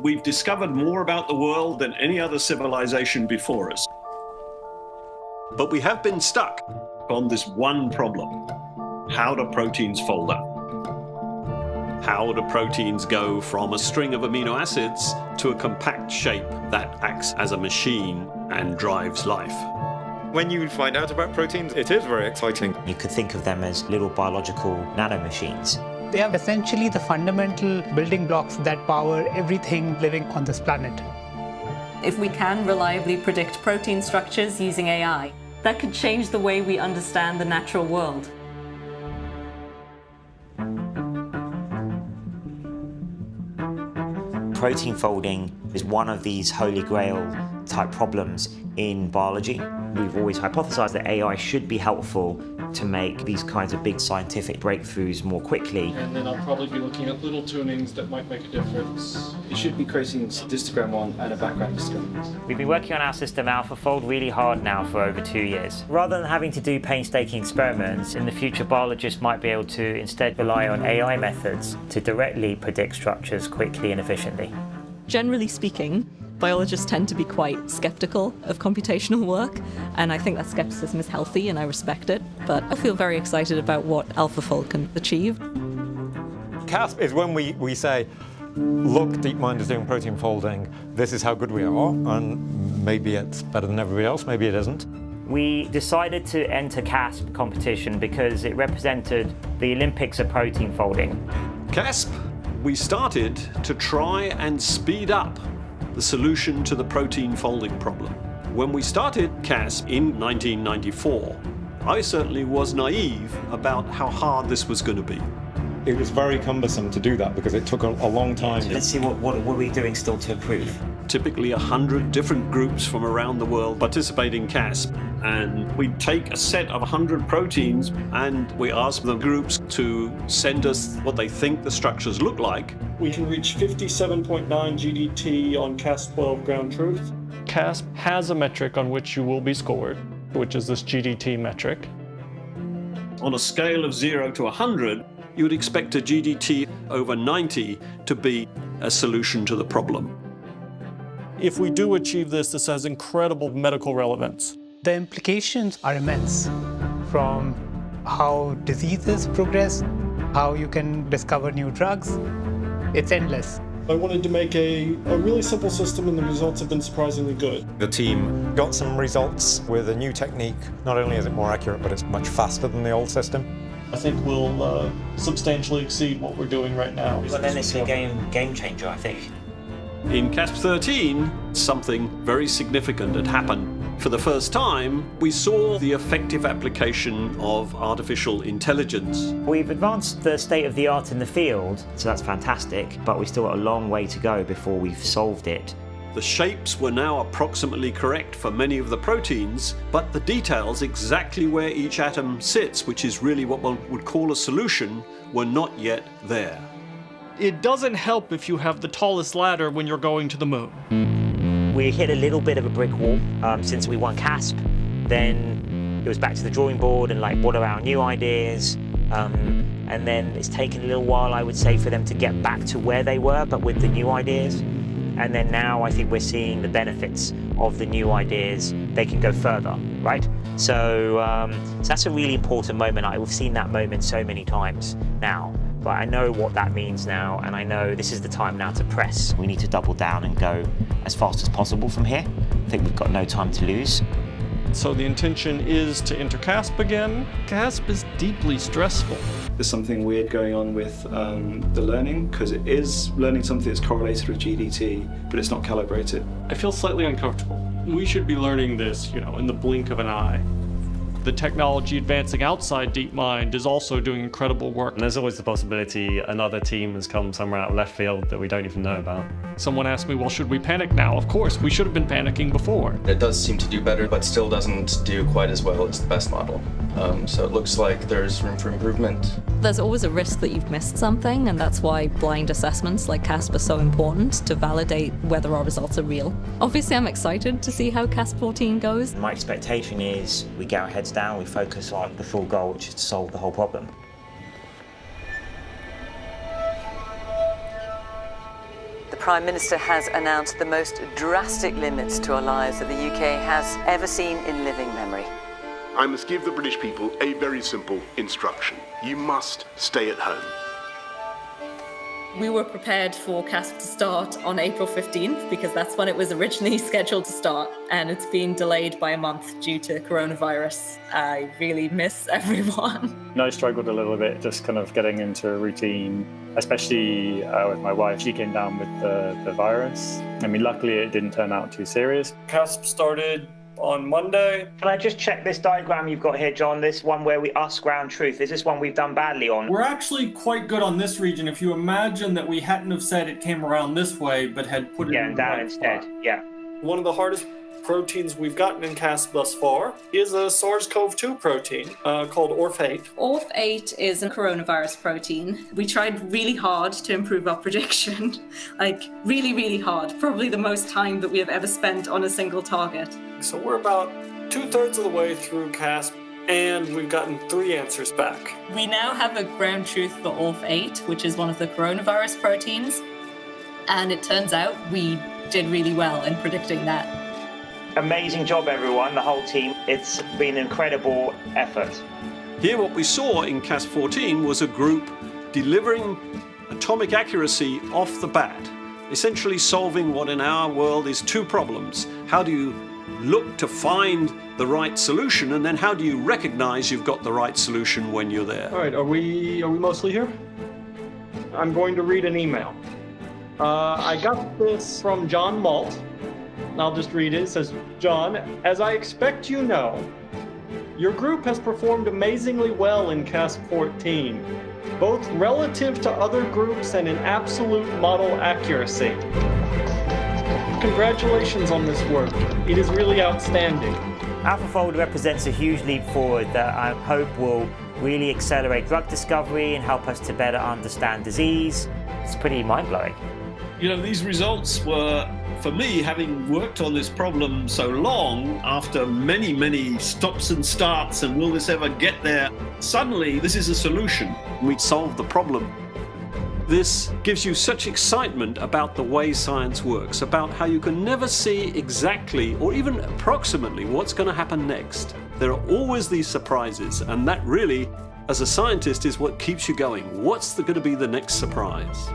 We've discovered more about the world than any other civilization before us. But we have been stuck on this one problem. How do proteins fold up? How do proteins go from a string of amino acids to a compact shape that acts as a machine and drives life? When you find out about proteins, it is very exciting. You could think of them as little biological nanomachines. They are essentially the fundamental building blocks that power everything living on this planet. If we can reliably predict protein structures using AI, that could change the way we understand the natural world. Protein folding is one of these holy grail type problems in biology. We've always hypothesized that AI should be helpful to make these kinds of big scientific breakthroughs more quickly. And then I'll probably be looking at little tunings that might make a difference. You should be creating histogram 1 and a background histogram. We've been working on our system AlphaFold really hard now for over 2 years. Rather than having to do painstaking experiments, in the future biologists might be able to instead rely on AI methods to directly predict structures quickly and efficiently. Generally speaking, biologists tend to be quite skeptical of computational work, and I think that skepticism is healthy and I respect it, but I feel very excited about what AlphaFold can achieve. CASP is when we say, look, DeepMind is doing protein folding, this is how good we are, and maybe it's better than everybody else, maybe it isn't. We decided to enter CASP competition because it represented the Olympics of protein folding. CASP, we started to try and speed up the solution to the protein folding problem. When we started CASP in 1994, I certainly was naive about how hard this was going to be. It was very cumbersome to do that because it took a long time. So let's see what are we doing still to improve. Typically 100 different groups from around the world participate in CASP, and we take a set of 100 proteins and we ask the groups to send us what they think the structures look like. We can reach 57.9 GDT on Cas12 ground truth. CASP has a metric on which you will be scored, which is this GDT metric. On a scale of 0 to 100, you would expect a GDT over 90 to be a solution to the problem. If we do achieve this, this has incredible medical relevance. The implications are immense, from how diseases progress, how you can discover new drugs. It's endless. I wanted to make a really simple system, and the results have been surprisingly good. The team got some results with a new technique. Not only is it more accurate, but it's much faster than the old system. I think we'll substantially exceed what we're doing right now. Well, then it's a game changer, I think. In CASP 13, something very significant had happened. For the first time, we saw the effective application of artificial intelligence. We've advanced the state of the art in the field, So that's fantastic, but we've still got a long way to go before we've solved it. The shapes were now approximately correct for many of the proteins, but the details, exactly where each atom sits, which is really what one would call a solution, were not yet there. It doesn't help if you have the tallest ladder when you're going to the moon. we hit a little bit of a brick wall since we won CASP. Then it was back to the drawing board and like, what are our new ideas? And then it's taken a little while, I would say, for them to get back to where they were, but with the new ideas. And then now I think we're seeing the benefits of the new ideas. They can go further, right? So that's a really important moment. We've seen that moment so many times now, but I know what that means now, and I know this is the time now to press. We need to double down and go as fast as possible from here. I think we've got no time to lose. So the intention is to enter CASP again. CASP is deeply stressful. There's something weird going on with the learning, because it is learning something that's correlated with GDT, but it's not calibrated. I feel slightly uncomfortable. We should be learning this, in the blink of an eye. The technology advancing outside DeepMind is also doing incredible work. And there's always the possibility another team has come somewhere out of left field that we don't even know about. Someone asked me, well, should we panic now? Of course, we should have been panicking before. It does seem to do better, but still doesn't do quite as well as the best model. So it looks like there's room for improvement. There's always a risk that you've missed something, and that's why blind assessments like CASP are so important to validate whether our results are real. Obviously, I'm excited to see how CASP 14 goes. My expectation is we get our heads down, we focus on the full goal, which is to solve the whole problem. The Prime Minister has announced the most drastic limits to our lives that the UK has ever seen in living memory. I must give the British people a very simple instruction. You must stay at home. We were prepared for CASP to start on April 15th because that's when it was originally scheduled to start, and it's been delayed by a month due to coronavirus. I really miss everyone. I struggled a little bit just kind of getting into a routine, especially with my wife. She came down with the virus. I mean, luckily it didn't turn out too serious. CASP started on Monday. Can I just check this diagram you've got here, John? This one where we ask ground truth. Is this one we've done badly on? We're actually quite good on this region. If you imagine that we hadn't have said it came around this way, but had put it in down the right instead. spot. Yeah. One of the hardest proteins we've gotten in CASP thus far is a SARS-CoV-2 protein called ORF8. ORF8 is a coronavirus protein. We tried really hard to improve our prediction, like really, really hard. Probably the most time that we have ever spent on a single target. So we're about 2/3 of the way through CASP, and we've gotten 3 answers back. We now have a ground truth for ORF8, which is one of the coronavirus proteins. And it turns out we did really well in predicting that. Amazing job, everyone, the whole team. It's been an incredible effort. Here what we saw in CASP 14 was a group delivering atomic accuracy off the bat, essentially solving what in our world is 2 problems. How do you look to find the right solution, and then how do you recognize you've got the right solution when you're there? All right, are we mostly here? I'm going to read an email. I got this from John Malt. I'll just read it. It says, John, as I expect you know, your group has performed amazingly well in CASP 14, both relative to other groups and in absolute model accuracy. Congratulations on this work. It is really outstanding. AlphaFold represents a huge leap forward that I hope will really accelerate drug discovery and help us to better understand disease. It's pretty mind-blowing. You know, these results were, for me, having worked on this problem so long, after many, many stops and starts, and will this ever get there? Suddenly, this is a solution. We solved the problem. This gives you such excitement about the way science works, about how you can never see exactly or even approximately what's going to happen next. There are always these surprises, and that really, as a scientist, is what keeps you going. What's going to be the next surprise?